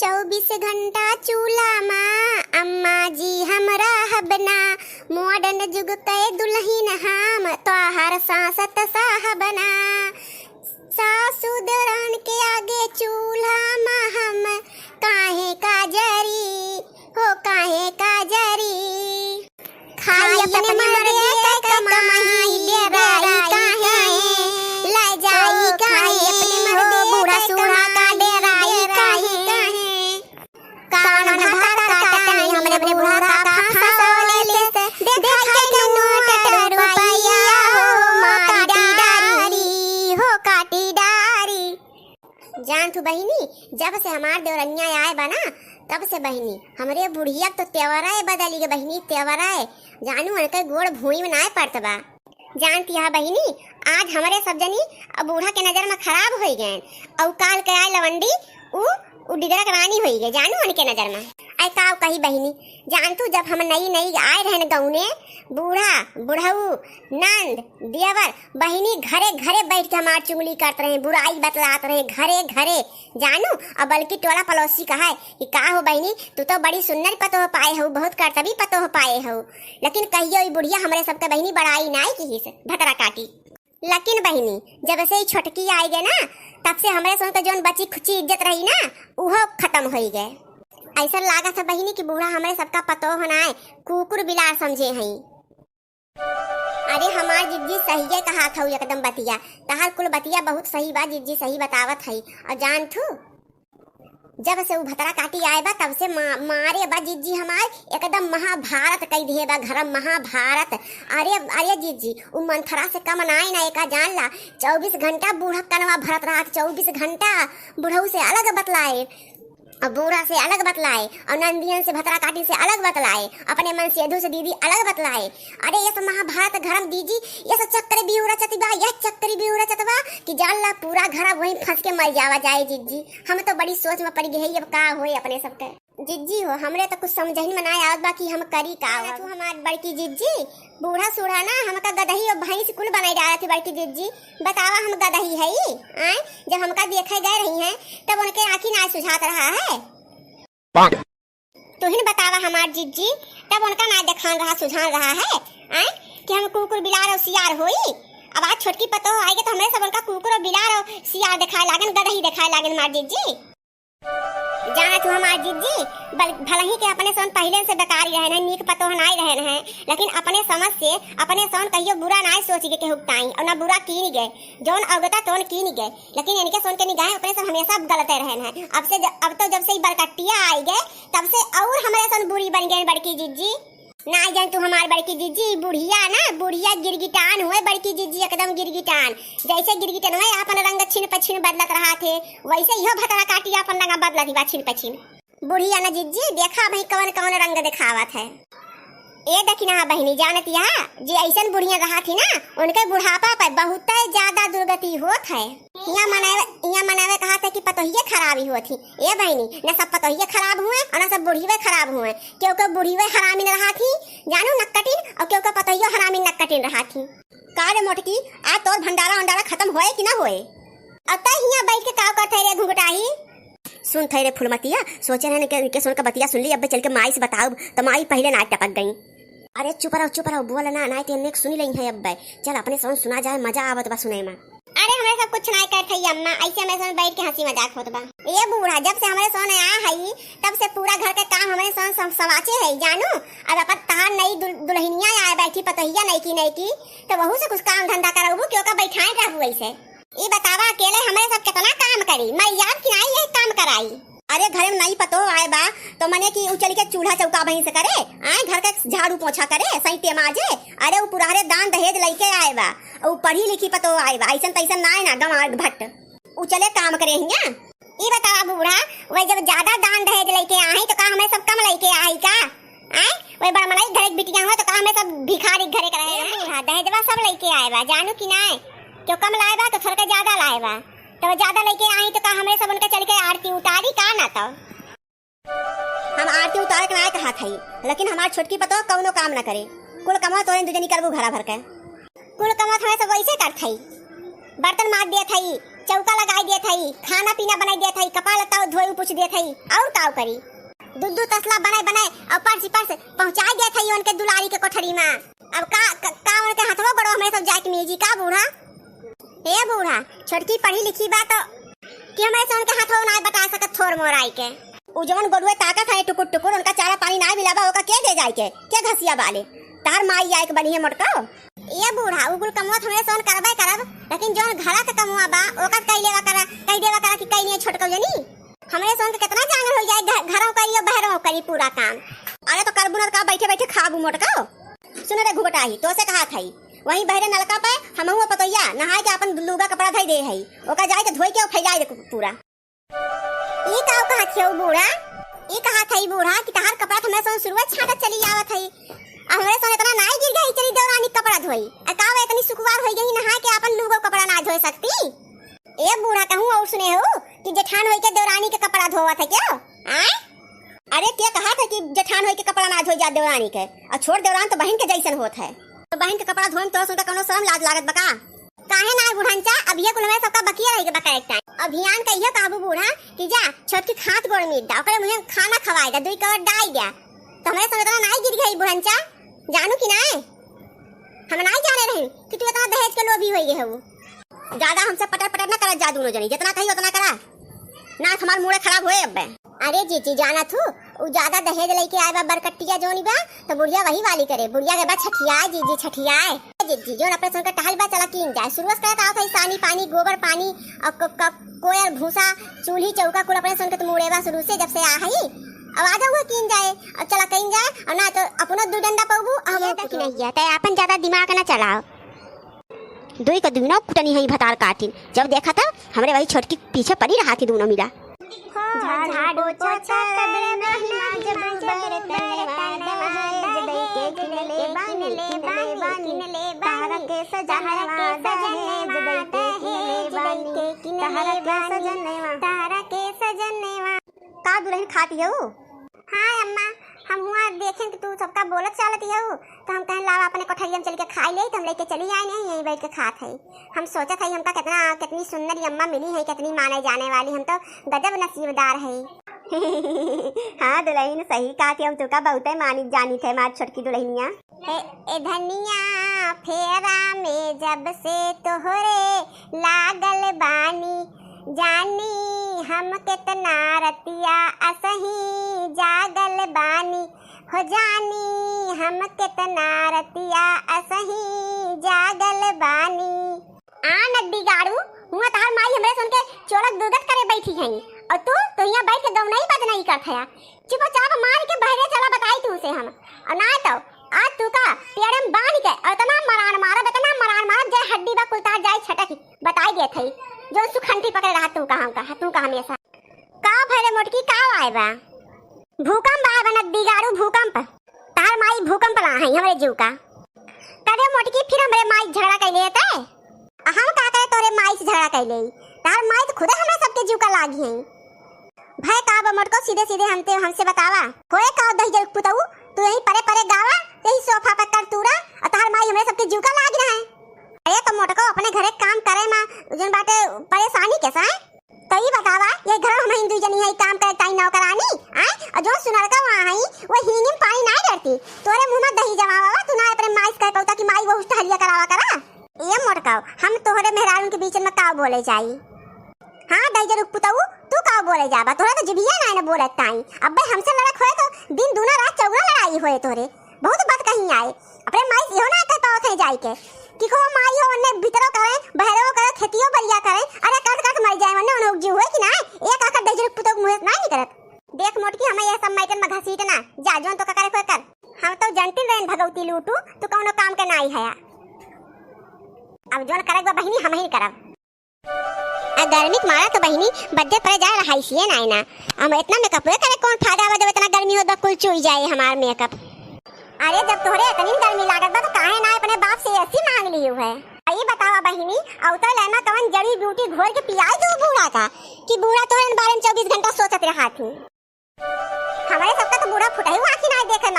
24 घंटा चूल्हा माँ अम्मा जी हमरा हबना मॉडर्न जुग के दुल्हन हम तोहर सांसत साहबना सासू दरान के आगे चूल्हा माँ हम काहे का जरी हो काहे का जरी खाई अपने मरे कमाई डेराई काहे ले जाई काहे अपने मरे बूढ़ा सूढ़ा का डेराई काहे कान भाता काटत नहीं हमरे अपने बूढ़ा का फांसा ले देखाई के नोट रुपया हो काटी डारी जान तू बहिनी जब से हमार देवरनिया आए बना तब से बहिनी हमरे बुढ़िया तो त्योहाराए बदली के बहिनी त्योहाराए जानू उनके गोड़ भूमि में ना पड़त बा जानती है बहिनी आज हमारे सब जनी अब बूढ़ा के नजर में खराब हो गए और काल के आए लवंडी उ डिगरा रानी हो गए जानू उनके नजर में आई काव कही बहिनी जानतू जब हम नई नई आए रहन गौने बूढ़ा बुढ़ऊ नंद देवर बहिनी घरे घरे बैठ के हमार चुगली करते रहे बुराई बतलाते रहे घरे घरे जानू और बल्कि टोला पड़ोसी कहा है कि का हो बहिनी तू तो बड़ी सुंदर पतो हो पाए हो बहुत कर्तव्य पतो हो पाए हो लेकिन कहियो बुढ़िया हमारे सबके बहिनी बड़ाई नाई की से भतरा काटी लेकिन बहिनी जब से छोटकी आई गए ना तब से हमारे सोन का जोन बची खुची इज्जत रही ना वो खत्म हो गए ऐसा लागा था बहिनी कि बूढ़ा हमारे सबका पतो होना है कुकुर बिलार समझे हैं अरे हमार जिज्जी सही है कहा था एकदम बतिया तहार कुल बतिया बहुत सही बा जिज्जी सही बतावत है और जान थू जब से वो भतरा काटी आए बा तब से मारे बा जिज्जी हमार एकदम महाभारत कई दिए बा घर महाभारत अरे अरे जिज्जी वो मंथरा से कम नाई ना एका जान ला 24 घंटा बूढ़ा कनवा भरत रहा 24 घंटा बूढ़ऊ से अलग बतलाए और बूढ़ा से अलग बतलाए और नंदियन से भतरा काटी से अलग बतलाए अपने मन से से दीदी अलग बतलाए अरे ये सब महाभारत घरम दीजी ये सब चक्कर भी उड़ा चतबा ये चक्कर भी उड़ा चतबा कि जान ला पूरा घर वहीं फंस के मर जावा जाए जिज्जी हम तो बड़ी सोच में पड़ गई अब का होए अपने सबके जिज्जी हो हमरे तो कुछ समझ ही में ना आवत बा कि हम करी का तू हमार बड़की जिज्जी बूढ़ा सूढ़ा ना हमका गदही और भैंस कुल बनाई जा रही थी बड़की जिज्जी बतावा हम गदही है आए जब हमका देखे गए रही हैं तब उनके आँखी ना सुझात रहा है तू ही बतावा हमार जिज्जी तब उनका ना देखान रहा सुझान रहा है आए कि हम कुकुर बिलार और सियार होई अब आज छोटकी पतो आएगी तो हमरे सब उनका कुकुर और बिलार और सियार दिखाए लागन गदही दिखाए लागन मार जिज्जी जाना तू हमार जिज्जी भले ही के अपने सोन पहले से बेकार ही रहने नीक पतो नाई रहने हैं लेकिन अपने समझ से अपने सोन कहियो बुरा नाई सोच के हुक्ताई और ना बुरा की नहीं गए जोन अवगता तोन की नहीं गए लेकिन इनके सोन के निगाह अपने सब हमेशा गलत रहने हैं अब तो जब से बरकटिया आई गए तब से और हमारे सोन बुरी बन गए बड़की जिज्जी ना जान तू हमार बड़की जिज्जी बुढ़िया ना बुढ़िया गिरगिटान हुए बड़की जिज्जी एकदम गिरगिटान जैसे गिरगिटान हुए अपन रंग छिन पछिन बदलत रहा थे वैसे ही भतरा काटी अपन रंग बदलत बा छिन पछिन बुढ़िया ना जिज्जी देखा भाई कौन कौन रंग दिखावत है ए दखिना बहनी जानती है जे ऐसन बुढ़िया रहा थी ना उनके बुढ़ापा पर बहुत ज्यादा दुर्गति होत है यहाँ मनावे कहा था कि पतोहिए खराबी होती ए बहनी न सब पतोहिए खराब हुए और न सब बुढ़िये खराब हुए क्योंकि बुढ़िये हरामी रहा थी जानू नक्कटिन और क्योंकि पतोहिए हरामी नक्कटिन रहा थी काले मोटकी आज तोर भंडारा वंडारा खत्म होए कि ना होए अब तक यहाँ बैठ के काव करते रे घुघटाही सुन थे रे फुलमतिया सोचे रहने के सुन का बतिया सुन ली अब चल के माई से बताओ तो माई पहले ना टपक गई अरे चुप रहो बोल ना नाई तेने सुनी लई है अब चल अपने सोन सुना जाए मजा आवत बा सुने में अरे हमें सब कुछ नहीं करते अम्मा ऐसे हमें सोन बैठ के हंसी मजाक होत बा ये बूढ़ा जब से हमारे सोन आया है तब से पूरा घर के काम हमारे सोन सवाचे है जानू अब अपन तहार नई दुल्हनिया आए बैठी पतोहिया नहीं की तो वहू से कुछ काम धंधा कराबू क्यों का बैठाए रहू ऐसे ये बतावा अकेले हमारे सब कितना काम करी मैं याद कि नहीं ये काम कराई अरे घर में नहीं पतो आए बा तो मने की उचल के चूल्हा चौका वहीं से करे आए घर का झाड़ू पोछा करे सही टेमाजे अरे वो पुराने दान दहेज लेके आए बा और पढ़ी लिखी पतो आए बा ऐसा तैसन ना है ना गंवार भट्ट उचले काम करे हिया ये बतावा बूढ़ा वही जब ज्यादा दान दहेज लेके आए तो का हमें सब कम लेके आई का आए वही बड़ा मलाई घर बिटिया हुआ तो का हमें सब भिखारी घरे कराए बूढ़ा दहेजवा सब लेके आए बा जानू कि ना क्यों कम लाए बा तो थोड़ा के ज्यादा लाए बा तो ज्यादा लेके आई तो का हमें सब उनका चल के आरती उतारी का ना तो हम आरती उतारे के ना कहा थी लेकिन हमार छोटकी पतो कौनो काम ना करे कुल कमा तोरे दूजे निकलबू घरा भर के कुल कमा थोड़े सब वैसे कर थई बर्तन मार दिया थई चौका लगाई दिए थई, खाना पीना बनाई दिए थई, कपड़ा लत्ता धोई पूछ दिए थई, और काव करी दूध तसला बनाए बनाए और पर्स पहुंचा दिए थई उनके दुलारी के कोठरी में। अब का उनके हाथवा बड़ो हमें सब जाके मिली का बूढ़ा ए बूढ़ा छोटकी पढ़ी लिखी बा तो कि हमें से उनके हाथवा ना बता सकत थोर मोराई के उ जवन गोरुए ताकत है टुकुर टुकुर उनका चारा पानी ना मिलाबा ओका के दे जाए के घसिया बाले तार माई आए के बनी है मोटका ये बूढ़ा उगुल कमवा हमें सोन करबे करब, लेकिन जवन घरा के कमवा बा ओका कई लेवा करा कई देवा करा कि कई नहीं छोटका जनी हमें सोन के कितना जांगर हो जाए घरों करियो बहरों करी पूरा काम। अरे तो करबुन का बैठे बैठे खाबू मोटका सुन रे घुघटाही तो से कहा थई वही बहरे नलका पे हमहु पतोया नहाए के अपन लुगा कपड़ा धई दे हई ओका जाए के धोई के फैला दे पूरा। ई काव कहा थे बूढ़ा ई कहा थई बूढ़ा कि तहार कपड़ा हमें सोन शुरुआत छाटा चली आवत हई हमरे सोन इतना नाई गिर गई चली देवरानी कपड़ा धोई काव इतनी सुकुवार हो गई नहा के अपन लुगा कपड़ा ना धो सकती। ए बूढ़ा कहूं और सुने हो कि जेठान होई के देवरानी के कपड़ा धोवा था क्या आए? अरे ते कहा था कि जेठान होई के कपड़ा ना धोई जा देवरानी के और छोड़ देवरान तो बहन के जैसन होत है तो बहन के कपड़ा धोम तो सुनता कोनो शर्म लाज लागत बका काहे ना बुढ़ांचा अब ये कुल में सबका बकिया रही के बका एक टाइम अभियान का ये काबू बूढ़ा कि जा छोटकी खात गोड़ मीट दा ओकरे मुंह खाना खवाएगा दुई कवर डाई गया तो हमें समझ नाई गिर गई बुढ़ांचा जानू कि ना हम नहीं जाने रहे कि तू इतना दहेज के लोभी होई है वो ज्यादा हमसे पटर पटर ना करा जा दोनों जनी जितना कही उतना करा ना हमार मुड़े खराब होए अब अरे जीजी जाना थू उ ज्यादा दहेज लेके आए बा बरकटिया जोनी बा तो बुढ़िया वही वाली करे बुढ़िया के बाद छठियाए जीजी छठियाए जीजी जो अपने सुन के टहल बा चला कीन जाए शुरुआत करता था सानी पानी गोबर पानी और कोयल भूसा चूल्ही चौका कुल अपने सुन के मुड़े बा शुरू से जब से आ हई अब आ जाओ कीन जाए और चला कहीं जाए और ना तो अपना दू डंडा पाबू हम तक नहीं जाता है अपन ज्यादा दिमाग ना चलाओ दुई का दुनो कुटनी है भतार काटिन जब देखा था हमरे वही छोटकी पीछे पड़ी रहा थी दोनों मिला झाड़ू पोछा कब्र महिमा जब बरतन दई के किनले बानी तारा के सजनवा दहेज दई के किनले तारा के सजनवा का दुल्हन खाती हो? हाँ अम्मा हम हुआ देखें कि तू सबका बोलत चालत हो तो हम कहें लावा अपने कोठरिया में चल के खा ले तो हम लेके चली आए नहीं यहीं बैठ के खात है। हम सोचा था हमका कितनी सुंदर अम्मा मिली है कितनी माने जाने वाली हम तो गजब नसीबदार है। हाँ दुल्हन सही कहा थी हम तुका बहुत मानी जानी थे मार छोटकी दुल्हनिया ए धनिया फेरा में जब से तोहरे लागल बानी जानी हम कितना रतिया असही जागल बानी हो जानी हम कितना रतिया असही जागल बानी आ नड्डी गाड़ू हुआ तार माई हमरे सुन के चोरक दुर्गत करे बैठी है और तू तो यहाँ बैठ के गौना ही बात नहीं करत है चुपचाप मार के बहरे चला बताई तू से हम और ना तो आज तू का पेड़ में बांध के और इतना मरान मारब जे हड्डी बा कुलता जाए छटक बताई दे थई जो सुखंती पकड़ रहा तू का हमेशा का भरे मोटकी का आए बा भूकंप आए बा नद्दी गाड़ू भूकंप तार माई भूकंप ला है हमरे जीव का तबे मोटकी फिर हमरे माई झगड़ा कैले ते हम का करे तोरे माई से झगड़ा कैले तार माई तो खुद हमरा सबके जीव का लागी है भाई का बा मोटको सीधे हमसे बतावा होए का दही जल पुतऊ तू यही परे गावा यही सोफा पे कर तूरा और तार माई हमरे सबके जीव का लागी है। अरे तो मोटको अपने घरे काम करे मां जन बाटे परेशानी कैसा है तई बतावा ये घर हम हिंदू जनी है काम करे ताई नौकरानी आए और जो सुनरका वहां है वो हीनी पानी ना डरती तोरे मुंह में दही जमावा तू ना अपने माई से कहता कि माई वो हलिया करावा करा ये मोटकाओ हम तोहरे मेहरारू के बीच में का बोले जाई हां दई जरूर पुतऊ तू का बोले जाबा तोरे तो जिबिया ना बोलत ताई अबे हमसे लड़क होए तो दिन दूना रात चौगुना लड़ाई होए तोरे बहुत बात कहीं आए अपने माई इहो ना कह पावत है जाई के कि को माई हो ने भीतरो करे बहरो करे खेतियो बलिया करे अरे कट मर जाए वने उन जीव होए कि ना एक आकर दई जरूर पुतऊ मुंह ना नहीं करत देख मोटकी हमें ये सब माइटन में घसीट ना जा जोन तो करे कर हम तो जनती रेन भगवती लूटू तो कौनो काम के नाई है अब जोन करेगा बहिनी हम ही करब गर्मी मारा तो बहिनी बड्डे पर जा रहा है ना ना हम इतना मेकअप करे कौन फायदा बा जब इतना गर्मी हो कुल चुई जाए हमार मेकअप अरे जब तोहरे इतनी गर्मी लागत बा तो काहे ना अपने बाप से ऐसी मांग ली है ये बतावा बहिनी अवतर लेना कवन जड़ी बूटी घोल के पियाई दो बूढ़ा का कि बूढ़ा तोहरे बारे में 24 घंटा सोचत रहा थी हमारे सबका तो बूढ़ा फुटा ही आंखी ना देखे